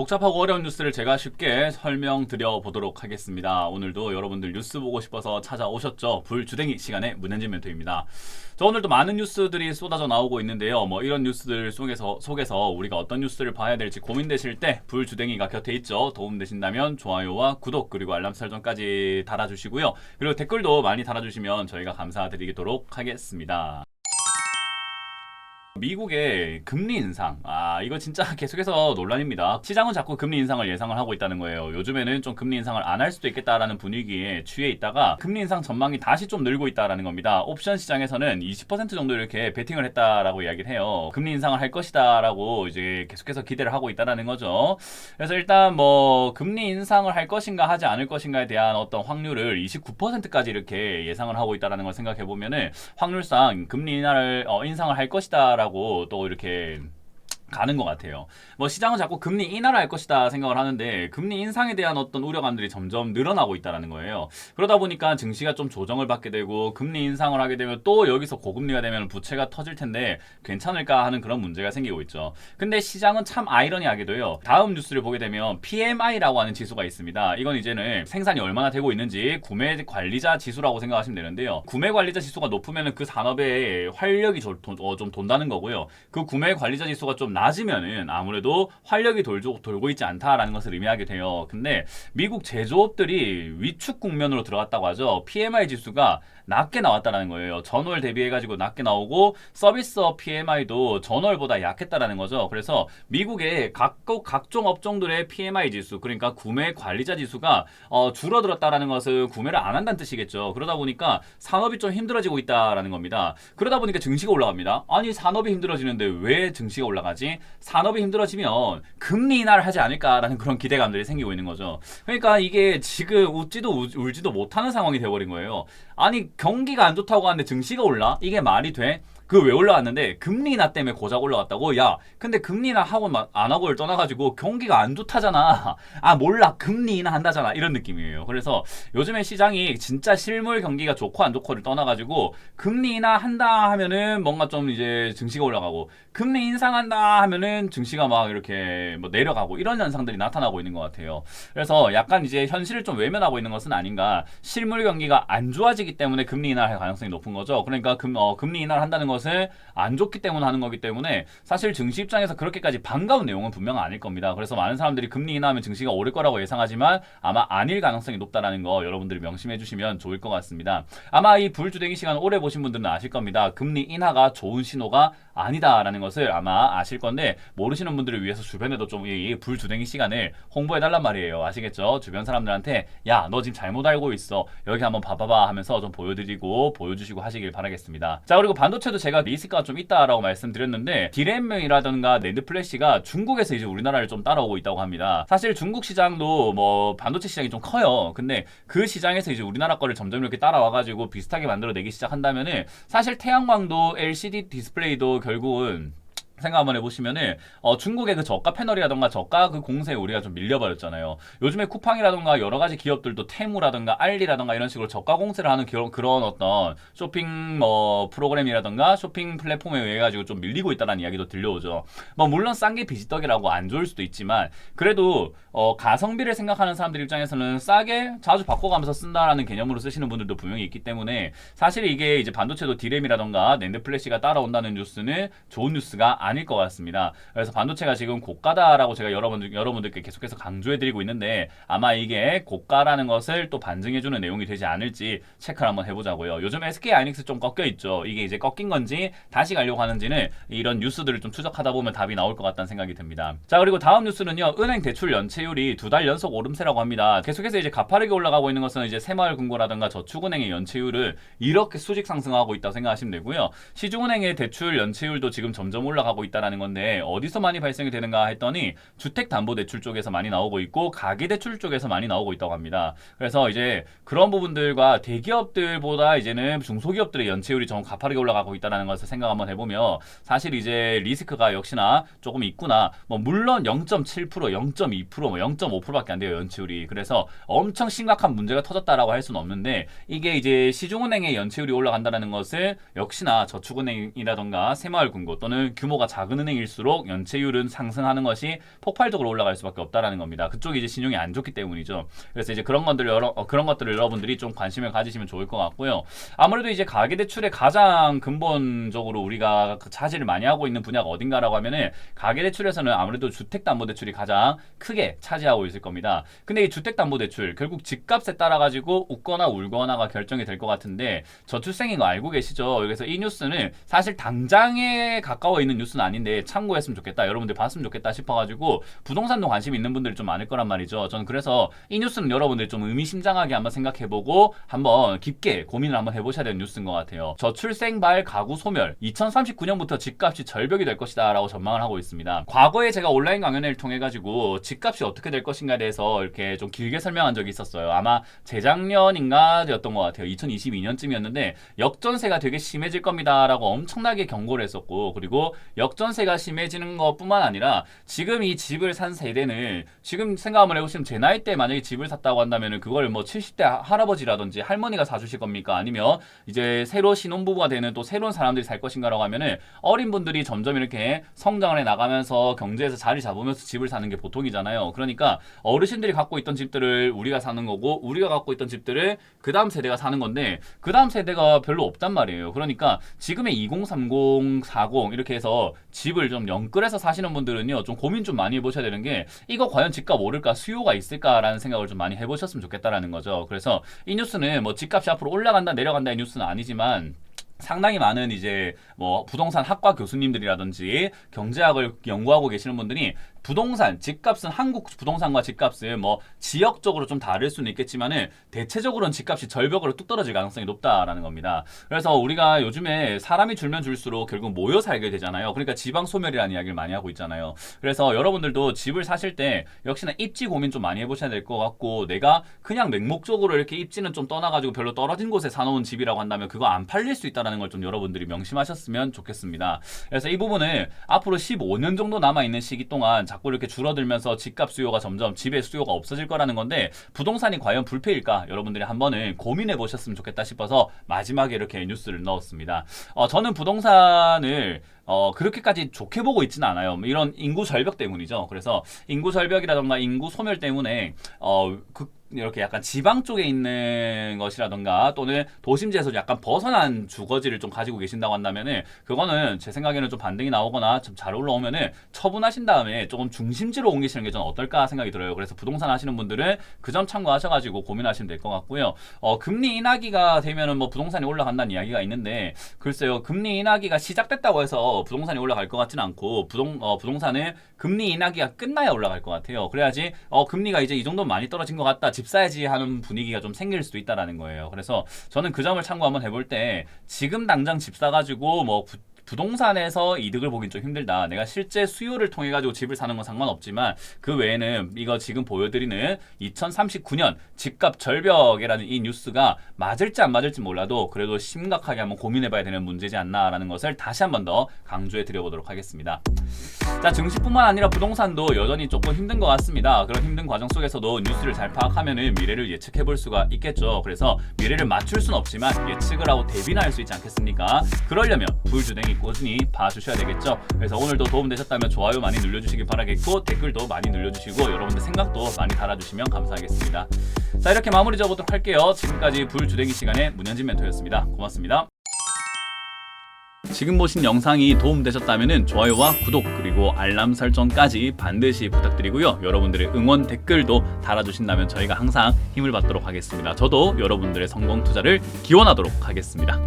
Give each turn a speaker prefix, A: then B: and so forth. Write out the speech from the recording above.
A: 복잡하고 어려운 뉴스를 제가 쉽게 설명드려 보도록 하겠습니다. 오늘도 여러분들 뉴스 보고 싶어서 찾아오셨죠? 불주댕이 시간의 문현진 멘토입니다. 저 오늘도 많은 뉴스들이 쏟아져 나오고 있는데요. 이런 뉴스들 속에서 우리가 어떤 뉴스를 봐야 될지 고민되실 때 불주댕이가 곁에 있죠. 도움되신다면 좋아요와 구독 그리고 알람 설정까지 달아주시고요. 그리고 댓글도 많이 달아주시면 저희가 감사드리도록 하겠습니다. 미국의 금리 인상, 이거 진짜 계속해서 논란입니다. 시장은 자꾸 금리 인상을 예상을 하고 있다는 거예요. 요즘에는 좀 금리 인상을 안 할 수도 있겠다라는 분위기에 취해 있다가 금리 인상 전망이 다시 좀 늘고 있다라는 겁니다. 옵션 시장에서는 20% 정도 이렇게 베팅을 했다라고 이야기를 해요. 금리 인상을 할 것이다라고 이제 계속해서 기대를 하고 있다라는 거죠. 그래서 일단 금리 인상을 할 것인가 하지 않을 것인가에 대한 어떤 확률을 29%까지 이렇게 예상을 하고 있다라는 걸 생각해 보면은 확률상 금리 인상을 할 것이다라고 또 이렇게 가는 것 같아요. 시장은 자꾸 금리 인하를 할 것이다 생각을 하는데 금리 인상에 대한 어떤 우려감들이 점점 늘어나고 있다는 거예요. 그러다 보니까 증시가 좀 조정을 받게 되고 금리 인상을 하게 되면 또 여기서 고금리가 되면 부채가 터질 텐데 괜찮을까 하는 그런 문제가 생기고 있죠. 근데 시장은 참 아이러니하게도요. 다음 뉴스를 보게 되면 PMI라고 하는 지수가 있습니다. 이건 이제는 생산이 얼마나 되고 있는지 구매 관리자 지수라고 생각하시면 되는데요. 구매 관리자 지수가 높으면 그 산업의 활력이 좀 돈다는 거고요. 그 구매 관리자 지수가 좀 낮으면은 아무래도 활력이 돌고 있지 않다라는 것을 의미하게 돼요. 근데 미국 제조업들이 위축 국면으로 들어갔다고 하죠. PMI 지수가 낮게 나왔다라는 거예요. 전월 대비해가지고 낮게 나오고 서비스업 PMI도 전월보다 약했다라는 거죠. 그래서 미국의 각종 업종들의 PMI 지수, 그러니까 구매 관리자 지수가 줄어들었다라는 것은 구매를 안 한다는 뜻이겠죠. 그러다 보니까 산업이 좀 힘들어지고 있다라는 겁니다. 그러다 보니까 증시가 올라갑니다. 아니 산업이 힘들어지는데 왜 증시가 올라가지? 산업이 힘들어지면 금리 인하를 하지 않을까라는 그런 기대감들이 생기고 있는 거죠. 그러니까 이게 지금 웃지도 울지도 못하는 상황이 되어버린 거예요. 아니 경기가 안 좋다고 하는데 증시가 올라? 이게 말이 돼? 그 왜 올라왔는데 금리 인하 때문에 고작 올라갔다고? 야 근데 금리 인하 하고 안 하고를 떠나가지고 경기가 안 좋다잖아. 몰라 금리 인하 한다잖아. 이런 느낌이에요. 그래서 요즘에 시장이 진짜 실물 경기가 좋고 안 좋고를 떠나가지고 금리 인하 한다 하면은 뭔가 좀 이제 증시가 올라가고 금리 인상한다 하면은 증시가 막 이렇게 내려가고 이런 현상들이 나타나고 있는 것 같아요. 그래서 약간 이제 현실을 좀 외면하고 있는 것은 아닌가. 실물 경기가 안 좋아지기 때문에 금리 인하를 할 가능성이 높은 거죠. 그러니까 금리 인하를 한다는 것은 안 좋기 때문에 하는 거기 때문에 사실 증시 입장에서 그렇게까지 반가운 내용은 분명 아닐 겁니다. 그래서 많은 사람들이 금리 인하하면 증시가 오를 거라고 예상하지만 아마 아닐 가능성이 높다라는 거 여러분들이 명심해 주시면 좋을 것 같습니다. 아마 이 불주댕이 시간 오래 보신 분들은 아실 겁니다. 금리 인하가 좋은 신호가 아니다라는 것을 아마 아실 건데 모르시는 분들을 위해서 주변에도 좀 이 불주댕이 시간을 홍보해 달란 말이에요. 아시겠죠? 주변 사람들한테 야 너 지금 잘못 알고 있어. 여기 한번 봐봐봐 하면서 좀 보여주시고 하시길 바라겠습니다. 자, 그리고 반도체도 제가 리스크가 좀 있다라고 말씀드렸는데 DRAM이라든가 낸드 플래시가 중국에서 이제 우리나라를 좀 따라오고 있다고 합니다. 사실 중국 시장도 반도체 시장이 좀 커요. 근데 그 시장에서 이제 우리나라 거를 점점 이렇게 따라와가지고 비슷하게 만들어내기 시작한다면은 사실 태양광도 LCD 디스플레이도 결국은 생각 한번 해보시면은 중국의 그 저가 패널이라던가 저가 그 공세에 우리가 좀 밀려버렸잖아요. 요즘에 쿠팡이라던가 여러 가지 기업들도 테무라던가 알리라던가 이런 식으로 저가 공세를 하는 그런 어떤 쇼핑 프로그램이라던가 쇼핑 플랫폼에 의해 가지고 좀 밀리고 있다는 이야기도 들려오죠. 물론 싼 게 비지떡이라고 안 좋을 수도 있지만 그래도 가성비를 생각하는 사람들 입장에서는 싸게 자주 바꿔가면서 쓴다라는 개념으로 쓰시는 분들도 분명히 있기 때문에 사실 이게 이제 반도체도 디램이라던가 낸드 플래시가 따라온다는 뉴스는 좋은 뉴스가 아닐 것 같습니다. 그래서 반도체가 지금 고가다라고 제가 여러분들께 계속해서 강조해드리고 있는데 아마 이게 고가라는 것을 또 반증해주는 내용이 되지 않을지 체크를 한번 해보자고요. 요즘 SK 하이닉스 좀 꺾여있죠. 이게 이제 꺾인 건지 다시 가려고 하는지는 이런 뉴스들을 좀 추적하다 보면 답이 나올 것 같다는 생각이 듭니다. 자, 그리고 다음 뉴스는요. 은행 대출 연체율이 2달 연속 오름세라고 합니다. 계속해서 이제 가파르게 올라가고 있는 것은 이제 새마을금고라든가 저축은행의 연체율을 이렇게 수직 상승하고 있다고 생각하시면 되고요. 시중은행의 대출 연체율도 지금 점점 올라가고 있다라는 건데 어디서 많이 발생이 되는가 했더니 주택담보대출 쪽에서 많이 나오고 있고 가계대출 쪽에서 많이 나오고 있다고 합니다. 그래서 이제 그런 부분들과 대기업들보다 이제는 중소기업들의 연체율이 좀 가파르게 올라가고 있다는 것을 생각 한번 해보면 사실 이제 리스크가 역시나 조금 있구나. 물론 0.7%, 0.2%, 0.5%밖에 안 돼요 연체율이. 그래서 엄청 심각한 문제가 터졌다라고 할 수는 없는데 이게 이제 시중은행의 연체율이 올라간다는 것은 역시나 저축은행이라던가 새마을금고 또는 규모가 숫자가 작은 은행일수록 연체율은 상승하는 것이 폭발적으로 올라갈 수밖에 없다라는 겁니다. 그쪽이 이제 신용이 안 좋기 때문이죠. 그래서 이제 그런 것들을 여러분들이 좀 관심을 가지시면 좋을 것 같고요. 아무래도 이제 가계대출의 가장 근본적으로 우리가 차지를 많이 하고 있는 분야가 어딘가라고 하면은 가계대출에서는 아무래도 주택담보대출이 가장 크게 차지하고 있을 겁니다. 근데 이 주택담보대출 결국 집값에 따라 가지고 웃거나 울거나가 결정이 될 것 같은데 저출생인 거 알고 계시죠? 그래서 이 뉴스는 사실 당장에 가까워 있는 뉴스는 아닌데 참고했으면 좋겠다, 여러분들 봤으면 좋겠다 싶어가지고 부동산도 관심 있는 분들이 좀 많을 거란 말이죠. 저는 그래서 이 뉴스는 여러분들 좀 의미심장하게 한번 생각해보고 한번 깊게 고민을 한번 해보셔야 되는 뉴스인 것 같아요. 저출생발 가구 소멸, 2039년부터 집값이 절벽이 될 것이다 라고 전망을 하고 있습니다. 과거에 제가 온라인 강연회를 통해 가지고 집값이 어떻게 될 것인가에 대해서 이렇게 좀 길게 설명한 적이 있었어요. 아마 재작년인가 였던 것 같아요. 2022년쯤이었는데 역전세가 되게 심해질 겁니다 라고 엄청나게 경고를 했었고, 그리고 역전세가 심해지는 것뿐만 아니라 지금 이 집을 산 세대는 지금 생각 한번 해보시면 제 나이 때 만약에 집을 샀다고 한다면 그걸 뭐 70대 할아버지라든지 할머니가 사주실 겁니까? 아니면 이제 새로 신혼부부가 되는 또 새로운 사람들이 살 것인가라고 하면은 어린 분들이 점점 이렇게 성장을 해 나가면서 경제에서 자리 잡으면서 집을 사는 게 보통이잖아요. 그러니까 어르신들이 갖고 있던 집들을 우리가 사는 거고, 우리가 갖고 있던 집들을 그 다음 세대가 사는 건데 그 다음 세대가 별로 없단 말이에요. 그러니까 지금의 2030, 40 이렇게 해서 집을 좀 영끌해서 사시는 분들은요 좀 고민 좀 많이 해보셔야 되는 게, 이거 과연 집값 오를까, 수요가 있을까라는 생각을 좀 많이 해보셨으면 좋겠다라는 거죠. 그래서 이 뉴스는 뭐 집값이 앞으로 올라간다 내려간다 이 뉴스는 아니지만 상당히 많은 이제 뭐 부동산 학과 교수님들이라든지 경제학을 연구하고 계시는 분들이 부동산, 집값은 한국 부동산과 집값은 뭐 지역적으로 좀 다를 수는 있겠지만은 대체적으로는 집값이 절벽으로 뚝 떨어질 가능성이 높다라는 겁니다. 그래서 우리가 요즘에 사람이 줄면 줄수록 결국 모여 살게 되잖아요. 그러니까 지방 소멸이라는 이야기를 많이 하고 있잖아요. 그래서 여러분들도 집을 사실 때 역시나 입지 고민 좀 많이 해보셔야 될 것 같고, 내가 그냥 맹목적으로 이렇게 입지는 좀 떠나가지고 별로 떨어진 곳에 사놓은 집이라고 한다면 그거 안 팔릴 수 있다는 걸 좀 여러분들이 명심하셨으면 좋겠습니다. 그래서 이 부분을 앞으로 15년 정도 남아있는 시기 동안 자꾸 이렇게 줄어들면서 집값 수요가 점점, 집의 수요가 없어질 거라는 건데 부동산이 과연 불패일까 여러분들이 한번은 고민해 보셨으면 좋겠다 싶어서 마지막에 이렇게 뉴스를 넣었습니다. 저는 부동산을 그렇게까지 좋게 보고 있지는 않아요. 이런 인구 절벽 때문이죠. 그래서 인구 절벽이라던가 인구 소멸 때문에 이렇게 약간 지방 쪽에 있는 것이라던가 또는 도심지에서 약간 벗어난 주거지를 좀 가지고 계신다고 한다면은 그거는 제 생각에는 좀 반등이 나오거나 좀 잘 올라오면은 처분하신 다음에 조금 중심지로 옮기시는 게 좀 어떨까 생각이 들어요. 그래서 부동산 하시는 분들은 그 점 참고하셔가지고 고민하시면 될 것 같고요. 금리 인하기가 되면은 뭐 부동산이 올라간다는 이야기가 있는데, 글쎄요, 금리 인하기가 시작됐다고 해서 부동산이 올라갈 것 같지는 않고 부동산은 금리 인하기가 끝나야 올라갈 것 같아요. 그래야지 금리가 이제 이 정도면 많이 떨어진 것 같다, 집 사야지 하는 분위기가 좀 생길 수도 있다라는 거예요. 그래서 저는 그 점을 참고 한번 해볼 때 지금 당장 집 사가지고 뭐 부동산에서 이득을 보긴 좀 힘들다, 내가 실제 수요를 통해 가지고 집을 사는 건 상관없지만 그 외에는 이거 지금 보여드리는 2039년 집값 절벽이라는 이 뉴스가 맞을지 안 맞을지 몰라도 그래도 심각하게 한번 고민해봐야 되는 문제지 않나라는 것을 다시 한번 더 강조해 드려보도록 하겠습니다. 자, 증시뿐만 아니라 부동산도 여전히 조금 힘든 것 같습니다. 그런 힘든 과정 속에서도 뉴스를 잘 파악하면은 미래를 예측해 볼 수가 있겠죠. 그래서 미래를 맞출 수는 없지만 예측을 하고 대비나 할 수 있지 않겠습니까? 그러려면 불주댕이 꾸준히 봐주셔야 되겠죠. 그래서 오늘도 도움되셨다면 좋아요 많이 눌러주시기 바라겠고, 댓글도 많이 눌러주시고 여러분들 생각도 많이 달아주시면 감사하겠습니다. 자, 이렇게 마무리 지어보도록 할게요. 지금까지 불주댕이 시간의 문현진 멘토였습니다. 고맙습니다. 지금 보신 영상이 도움되셨다면 좋아요와 구독 그리고 알람 설정까지 반드시 부탁드리고요. 여러분들의 응원 댓글도 달아주신다면 저희가 항상 힘을 받도록 하겠습니다. 저도 여러분들의 성공 투자를 기원하도록 하겠습니다.